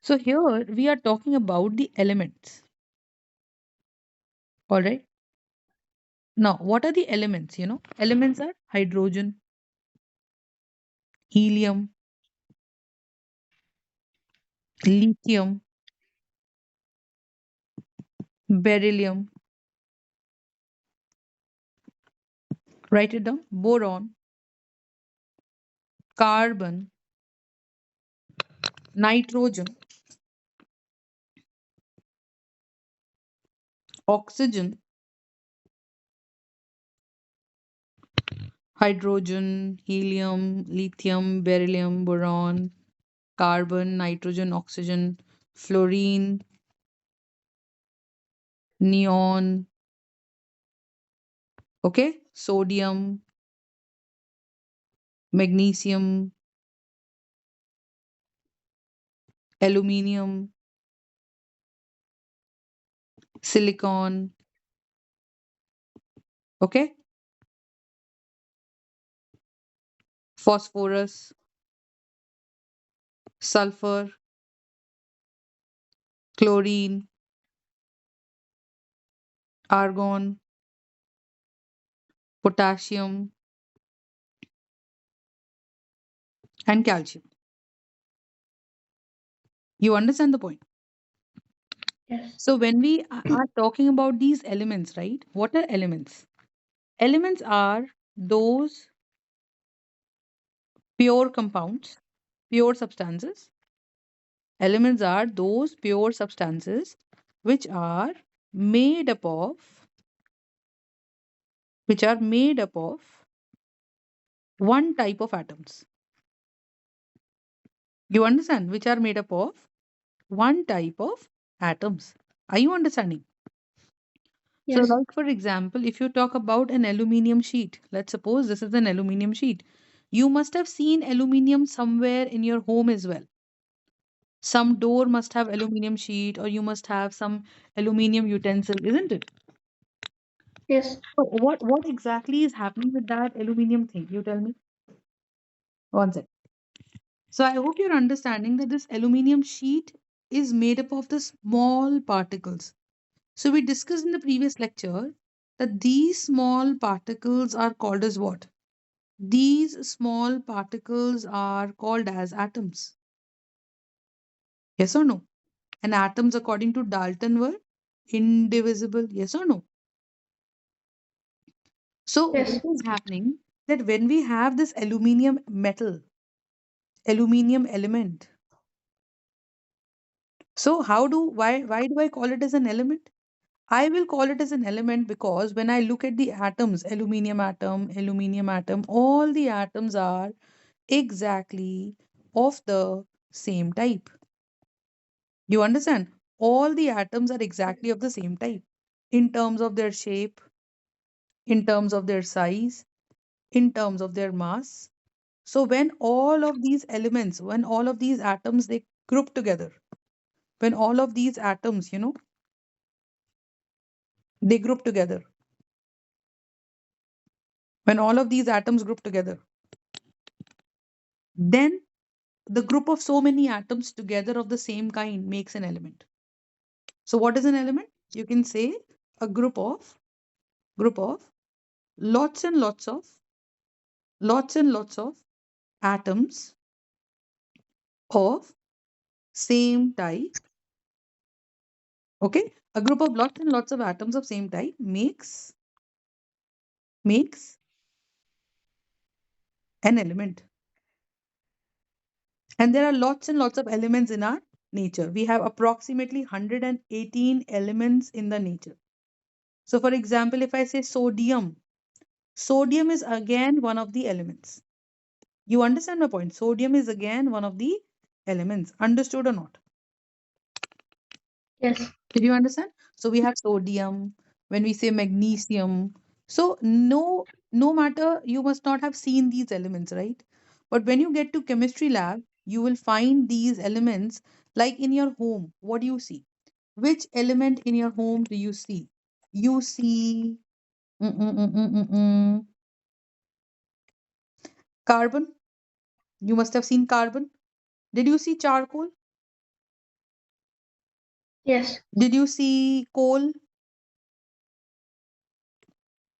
So here we are talking about the elements. All right. Now, what are the elements? Elements are hydrogen, helium, lithium, beryllium. Write it down. Boron, carbon, nitrogen, oxygen, hydrogen, helium, lithium, beryllium, boron, carbon, nitrogen, oxygen, fluorine, neon, okay, sodium, magnesium, aluminium, silicon, okay, phosphorus, sulfur, chlorine, argon, potassium, and calcium. You understand the point? Yes. So, when we are talking about these elements, right? What are elements? Elements are those pure compounds, pure substances. Elements are those pure substances which are made up of one type of atoms. You understand? Which are made up of one type of atoms. Are you understanding? So, Yes. like for example, if you talk about an aluminium sheet, let's suppose this is an aluminium sheet. You must have seen aluminium somewhere in your home as well. Some door must have aluminium sheet, or you must have some aluminium utensil, isn't it? Yes. So what exactly is happening with that aluminium thing? You tell me. One sec. So I hope you're understanding that this aluminium sheet is made up of the small particles. So we discussed in the previous lecture that these small particles are called as what? These small particles are called as atoms. Yes or no? And atoms, according to Dalton, were indivisible. Yes or no? So what Yes. is happening that when we have this aluminium metal, aluminium element, so why do I call it as an element? I will call it as an element because when I look at the atoms, aluminium atom, all the atoms are exactly of the same type. You understand? All the atoms are exactly of the same type in terms of their shape, in terms of their size, in terms of their mass. So when all of these elements, when all of these atoms they group together, when all of these atoms, they group together, when all of these atoms group together, then the group of so many atoms together of the same kind makes an element. So what is an element? You can say a group of lots and lots of atoms of same type. Okay, a group of lots and lots of atoms of same type makes an element. And there are lots and lots of elements in our nature. We have approximately 118 elements in the nature. So for example, if I say sodium, sodium is again one of the elements. You understand my point? Sodium is again one of the elements. Understood or not? Yes. Did you understand? So we have sodium, when we say magnesium. So no matter, you must not have seen these elements, right? But when you get to chemistry lab, you will find these elements like in your home. What do you see? Which element in your home do you see? You see mm, carbon. You must have seen carbon. Did you see charcoal? Yes. Did you see coal?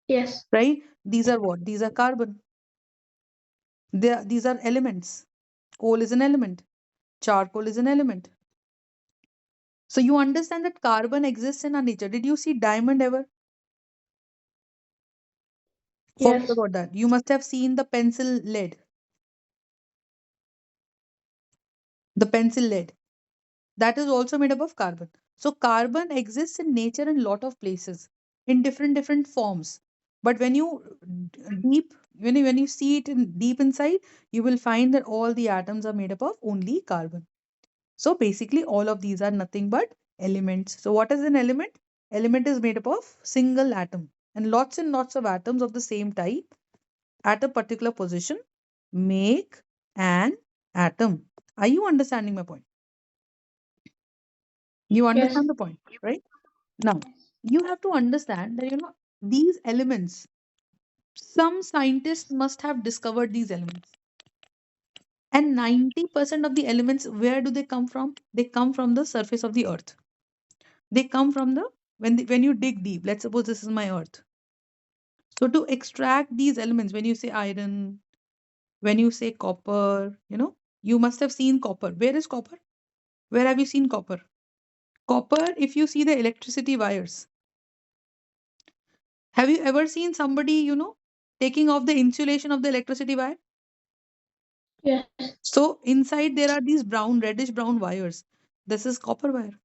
Yes. Right? These are what? These are carbon. These are elements. Coal is an element. Charcoal is an element. So you understand that carbon exists in our nature. Did you see diamond ever? Forget Yes. about that. You must have seen the pencil lead. The pencil lead. That is also made up of carbon. So carbon exists in nature in lot of places in different forms. But when you when you see it in deep inside, you will find that all the atoms are made up of only carbon. So basically, all of these are nothing but elements. So what is an element? Element is made up of single atom and lots of atoms of the same type at a particular position make an atom. Are you understanding my point? You Yes. understand the point, right? Now, you have to understand that these elements, some scientists must have discovered these elements. And 90% of the elements, where do they come from? They come from the surface of the earth. They come from the when you dig deep. Let's suppose this is my earth. So to extract these elements, when you say iron, when you say copper, you must have seen copper. Where is copper? Where have you seen copper? Copper, if you see the electricity wires, have you ever seen somebody, taking off the insulation of the electricity wire? Yes. So inside there are these brown, reddish brown wires. This is copper wire.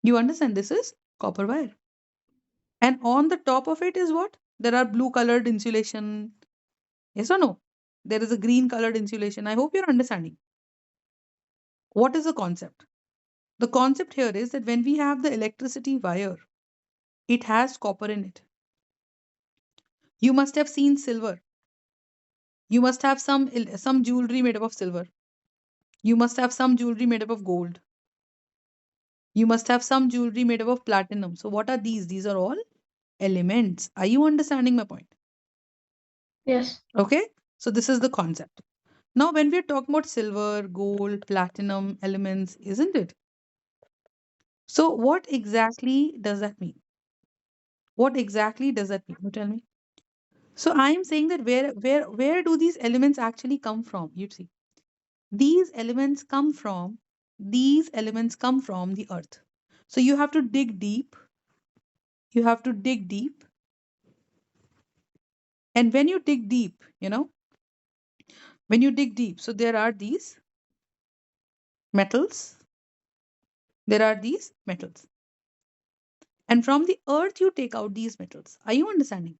You understand? This is copper wire. And on the top of it is what? There are blue colored insulation. Yes or no? There is a green colored insulation. I hope you're understanding. What is the concept? The concept here is that when we have the electricity wire, it has copper in it. You must have seen silver. You must have some jewelry made up of silver. You must have some jewelry made up of gold. You must have some jewelry made up of platinum. So what are these? These are all elements. Are you understanding my point? Yes. Okay? So this is the concept. Now when we're talking about silver, gold, platinum elements, isn't it? So what exactly does that mean? What exactly does that mean? You tell me. So I am saying that where do these elements actually come from? You see. These elements come from the earth. So you have to dig deep. You have to dig deep. And when you dig deep, when you dig deep, so there are these metals. There are these metals. And from the earth, you take out these metals. Are you understanding?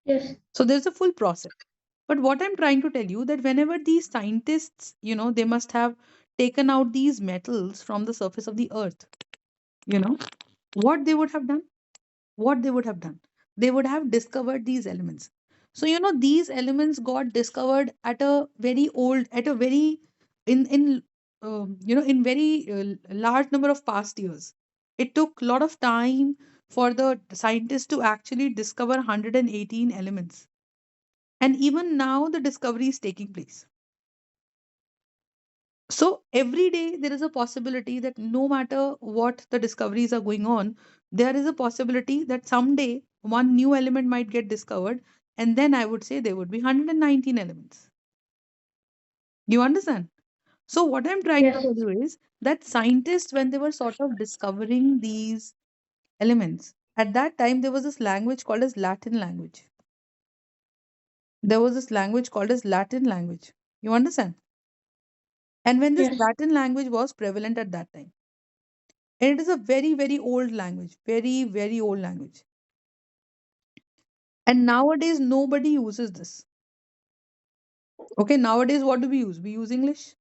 Yes. So there's a full process. But what I'm trying to tell you that whenever these scientists, they must have taken out these metals from the surface of the earth, you know, what they would have done? What they would have done? They would have discovered these elements. So these elements got discovered at a very in in very large number of past years. It took a lot of time for the scientists to actually discover 118 elements, and even now the discovery is taking place. So every day there is a possibility that no matter what the discoveries are going on, there is a possibility that someday one new element might get discovered, and then I would say there would be 119 elements. You understand? So what I'm trying to Yes. tell you is that scientists, when they were sort of discovering these elements, at that time there was this language called as Latin language. There was this language called as Latin language. You understand? And when this Yes. Latin language was prevalent at that time, and it is a very, very old language, very, very old language. And nowadays, nobody uses this. Okay, nowadays, what do we use? We use English.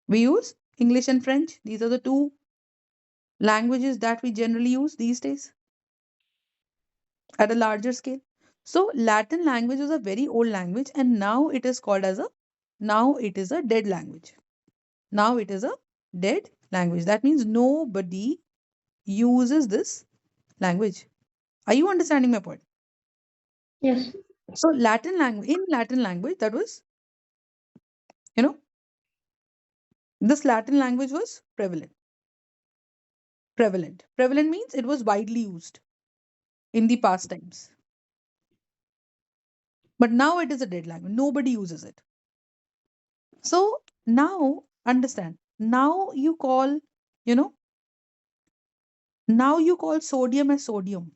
We use English and French. These are the two languages that we generally use these days at a larger scale. So, Latin language is a very old language, and now it is a dead language. Now it is a dead language. That means nobody uses this language. Are you understanding my point? Yes. So Latin language, in Latin language, that was, you know, This Latin language was prevalent means it was widely used in the past times, but now it is a dead language, nobody uses it. So now understand, now you call, you know, now you call sodium as sodium.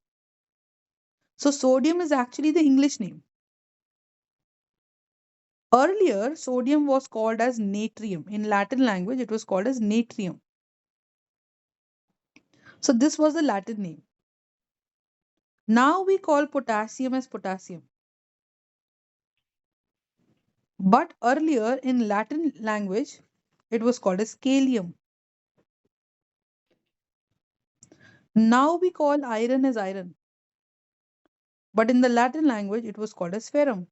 So sodium is actually the English name. Earlier sodium was called as natrium. In Latin language it was called as natrium. So this was the Latin name. Now we call potassium as potassium. But earlier in Latin language, it was called as kalium. Now we call iron as iron. But in the Latin language, it was called as ferrum.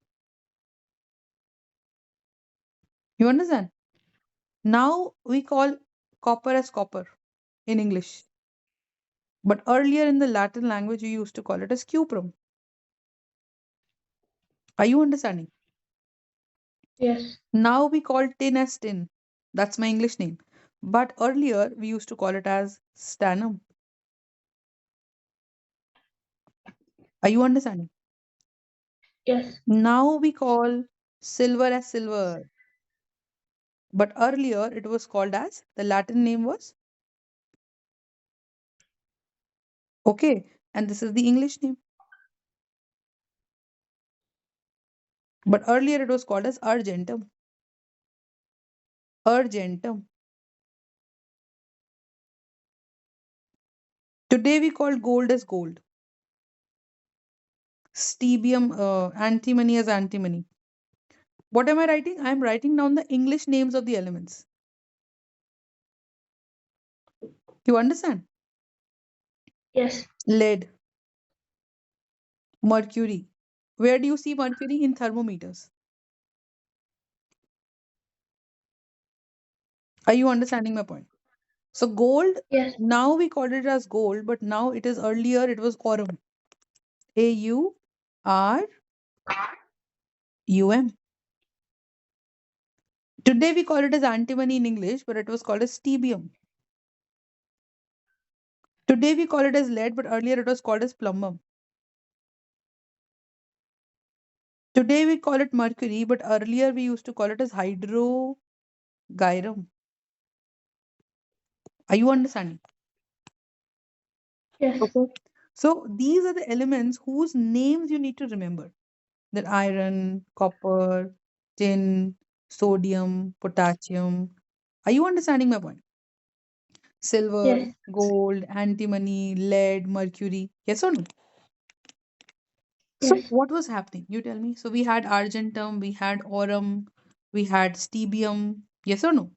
You understand? Now we call copper as copper in English. But earlier in the Latin language, you used to call it as cuprum. Are you understanding? Yes. Now we call tin as tin. That's my English name. But earlier, we used to call it as stannum. Are you understanding? Yes. Now we call silver as silver. But earlier it was called as, the Latin name was, okay, and this is the English name. But earlier it was called as argentum. Argentum. Today we call gold as gold. Stebium, antimony as antimony. What am I writing? I am writing down the English names of the elements. You understand? Yes. Lead, mercury. Where do you see mercury? In thermometers. Are you understanding my point? So gold, Yes. now we call it as gold, but now it is, earlier it was aurum. AURUM. Today we call it as antimony in English, but it was called as stebium. Today we call it as lead, but earlier it was called as plumbum. Today we call it mercury, but earlier we used to call it as hydrogyrum. Are you understanding? Yes. Okay. So these are the elements whose names you need to remember. That iron, copper, tin, sodium, potassium. Are you understanding my point? Silver, Yes. gold, antimony, lead, mercury. Yes or no? So Yes. what was happening? You tell me. So we had argentum, we had aurum, we had stebium. Yes or no?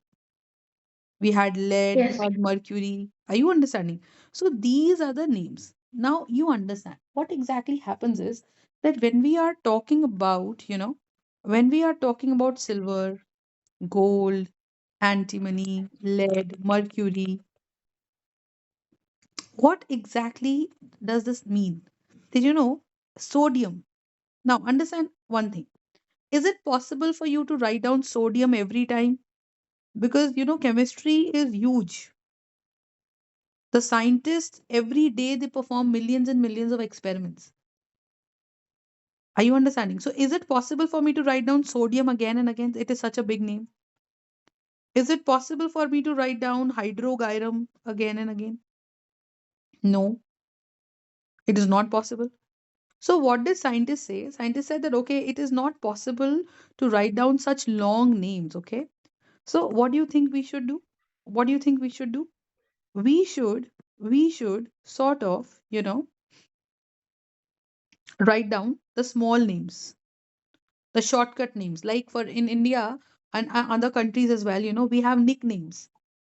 We had lead, we Yes. had mercury. Are you understanding? So these are the names. Now you understand. What exactly happens is that when we are talking about, when we are talking about silver, gold, antimony, lead, mercury, what exactly does this mean? Did you know sodium? Now understand one thing. Is it possible for you to write down sodium every time? Because chemistry is huge. The scientists every day they perform millions and millions of experiments. Are you understanding? So is it possible for me to write down sodium again and again? It is such a big name. Is it possible for me to write down hydrogyrum again and again? No, it is not possible. So what did scientists say? Scientists said that okay, it is not possible to write down such long names. Okay, so what do you think we should do? What do you think we should do? We should sort of write down the small names, the shortcut names, like for in India and other countries as well. We have nicknames.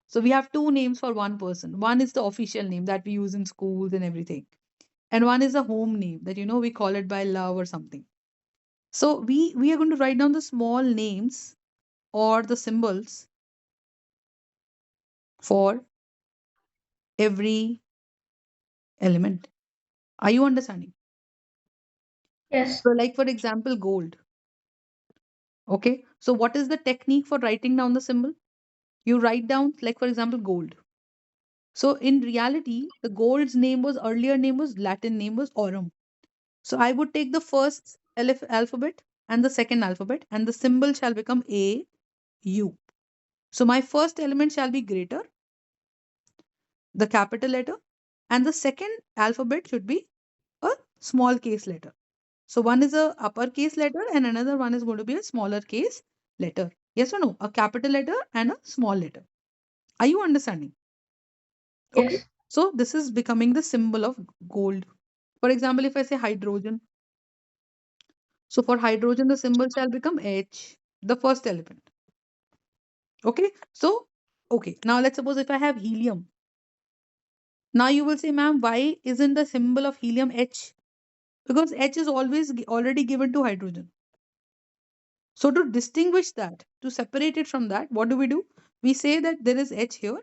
So we have two names for one person. One is the official name that we use in schools and everything, and one is a home name that we call it by love or something. So we are going to write down the small names or the symbols for every element. Are you understanding? Yes. So like for example gold. Okay, so what is the technique for writing down the symbol? You write down, like for example, gold. So in reality, the gold's name was earlier name was Latin name was aurum. So I would take the first alphabet and the second alphabet, and the symbol shall become A U. So my first element shall be greater, the capital letter, and the second alphabet should be a small case letter. So one is a uppercase letter and another one is going to be a smaller case letter. Yes or no? A capital letter and a small letter. Are you understanding? Okay. Yes. So this is becoming the symbol of gold. For example, if I say hydrogen, so for hydrogen, the symbol shall become H, the first element. Okay. So, okay. Now let's suppose if I have helium. Now you will say, ma'am, why isn't the symbol of helium H? Because H is always already given to hydrogen. So to distinguish that, to separate it from that, what do? We say that there is H here,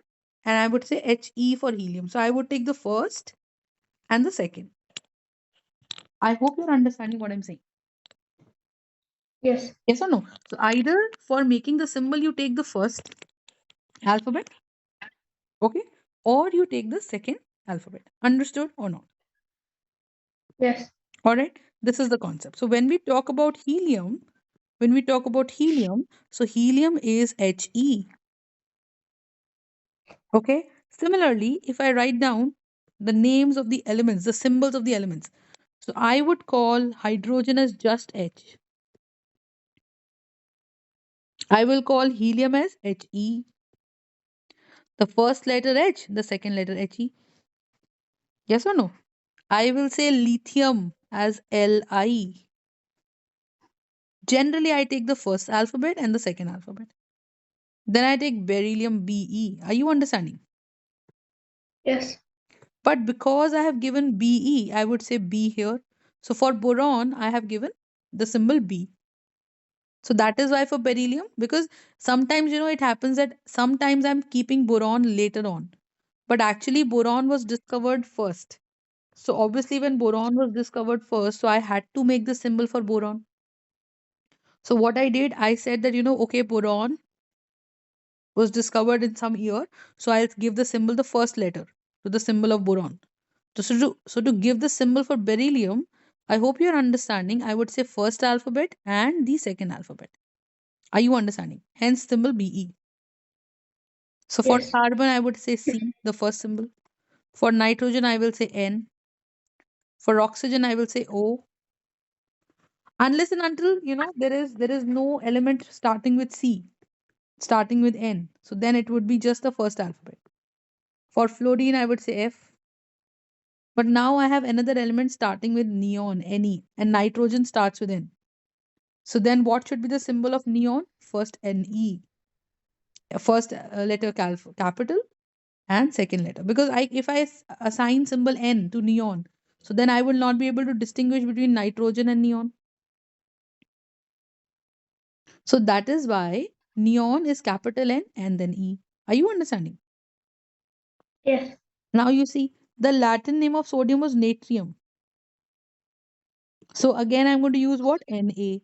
and I would say He for helium. So I would take the first and the second. I hope you're understanding what I'm saying. Yes. Yes or no? So either for making the symbol, you take the first alphabet, okay, or you take the second alphabet. Understood or not? Yes. All right. This is the concept. So when we talk about helium, so helium is He. Okay. Similarly, if I write down the names of the elements, the symbols of the elements, so I would call hydrogen as just H. I will call helium as He. The first letter H, the second letter He. Yes or no? I will say lithium as Li. Generally, I take the first alphabet and the second alphabet. Then I take beryllium Be. Are you understanding? Yes. But because I have given Be, I would say B here. So for boron, I have given the symbol B. So that is why for beryllium, because sometimes it happens that sometimes I'm keeping boron later on. But actually, boron was discovered first. So obviously, when boron was discovered first, so I had to make the symbol for boron. So what I did, I said that, okay, boron was discovered in some year. So I'll give the symbol the first letter to the symbol of boron. So to give the symbol for beryllium, I hope you're understanding. I would say first alphabet and the second alphabet. Are you understanding? Hence symbol Be. So for Yes. carbon, I would say C, the first symbol. For nitrogen, I will say N. For oxygen, I will say O. Unless and until there is no element starting with C, starting with N. So then it would be just the first alphabet. For fluorine, I would say F. But now I have another element starting with neon, Ne, and nitrogen starts with N. So then what should be the symbol of neon? First Ne, first letter capital and second letter. Because if I assign symbol N to neon, so then I will not be able to distinguish between nitrogen and neon. So that is why neon is capital N and then E. Are you understanding? Yes. Now you see the Latin name of sodium was natrium. So again I'm going to use what? Na.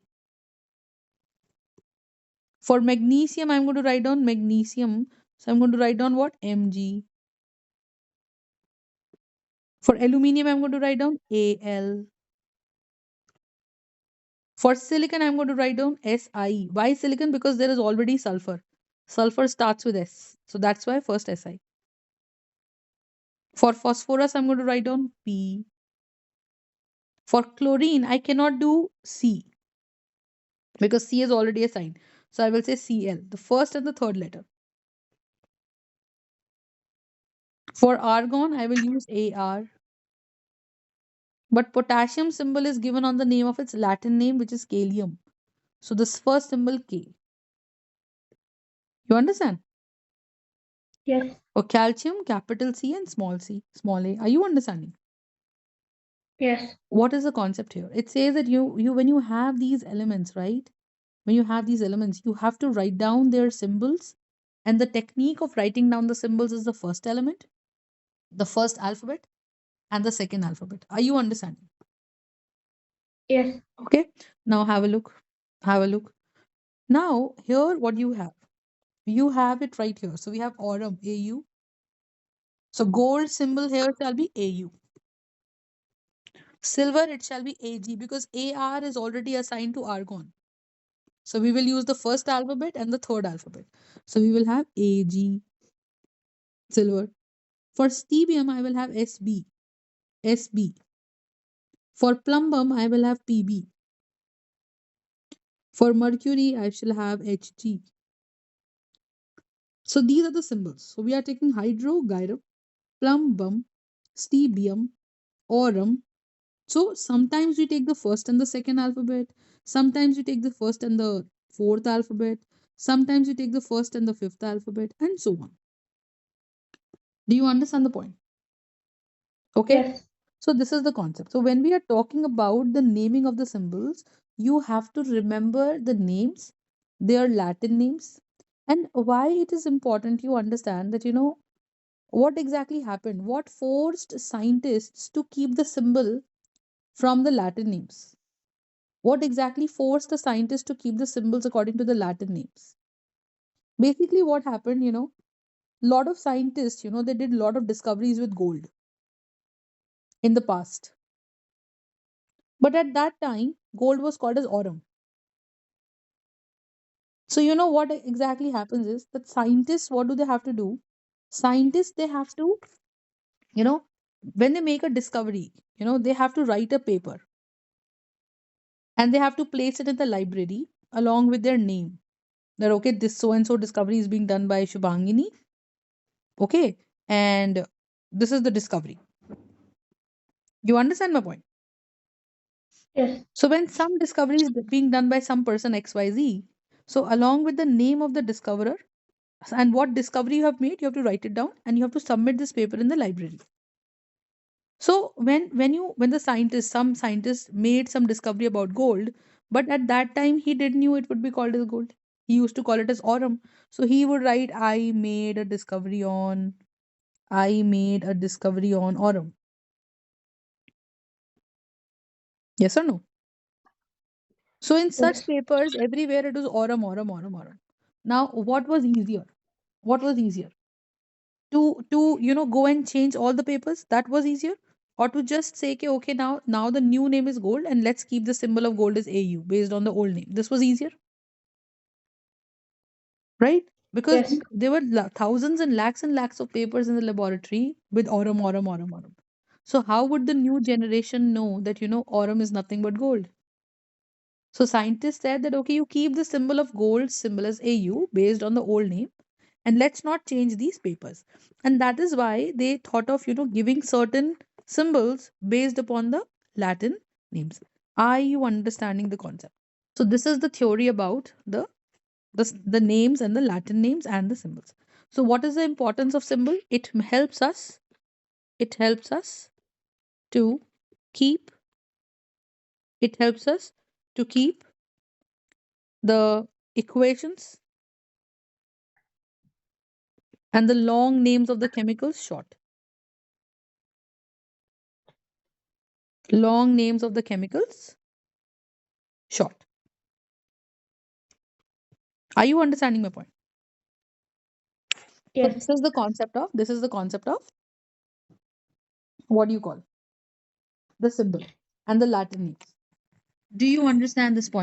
For magnesium, I'm going to write down magnesium. So I'm going to write down what? Mg. For aluminium, I'm going to write down Al. For silicon, I'm going to write down Si. Why silicon? Because there is already sulfur. Sulfur starts with S. So that's why first Si. For phosphorus, I'm going to write down P. For chlorine, I cannot do C because C is already a sign. So I will say Cl, the first and the third letter. For argon, I will use Ar. But potassium symbol is given on the name of its Latin name, which is kalium. So this first symbol K. You understand? Yes. For calcium, capital C and small a. Are you understanding? Yes. What is the concept here? It says that you when you have these elements, right? When you have these elements, you have to write down their symbols. And the technique of writing down the symbols is the first element, the first alphabet, and the second alphabet. Are you understanding? Yes. Okay. Now have a look. Have a look. Now, here what you have. You have it right here. So we have aurum, AU. So gold symbol here shall be AU. Silver, it shall be AG because AR is already assigned to argon. So we will use the first alphabet and the third alphabet. So we will have AG, silver. For stibbium, I will have SB, SB. For plumbum, I will have PB. For mercury, I shall have Hg. So these are the symbols. So we are taking hydro, gyrum, plumbum, stibbium, aurum. So sometimes we take the first and the second alphabet. Sometimes we take the first and the fourth alphabet. Sometimes we take the first and the fifth alphabet, and so on. Do you understand the point? Okay. Yes. So this is the concept. So when we are talking about the naming of the symbols, you have to remember the names, their Latin names, and why it is important you understand that what exactly happened, what forced scientists to keep the symbol from the Latin names. What exactly forced the scientists to keep the symbols according to the Latin names? Basically, what happened, lot of scientists, they did a lot of discoveries with gold in the past. But at that time, gold was called as aurum. So you know what exactly happens is that scientists, what do they have to do? Scientists, they have to, you know, when they make a discovery, they have to write a paper and they have to place it in the library along with their name. That okay, this so and so discovery is being done by Shubhangini. Okay, and this is the discovery. You understand my point? Yes. So when some discovery is being done by some person XYZ, so along with the name of the discoverer and what discovery you have made, you have to write it down and you have to submit this paper in the library. So when the scientist, some scientist made some discovery about gold, but at that time he didn't knew it would be called as gold. He used to call it as aurum. So he would write, I made a discovery on aurum. Yes or no? So in such Yes. papers, everywhere it was aurum, aurum, aurum, aurum. Now, what was easier? What was easier? To go and change all the papers? That was easier, or to just say, okay, okay, now the new name is gold, and let's keep the symbol of gold as AU based on the old name. This was easier, right? Because Yes. there were thousands and lakhs of papers in the laboratory with aurum, aurum, aurum, aurum. So how would the new generation know that aurum is nothing but gold? So scientists said that okay, you keep the symbol of gold symbol as AU based on the old name, and let's not change these papers. And that is why they thought of giving certain symbols based upon the Latin names. Are you understanding the concept? So this is the theory about the names and the Latin names and the symbols. So what is the importance of symbol? It helps us to keep it helps us to keep the equations and the long names of the chemicals short. Long names of the chemicals short. Are you understanding my point? So Yes. this is the concept of what do you call the symbol and the Latin names. Do you understand this point?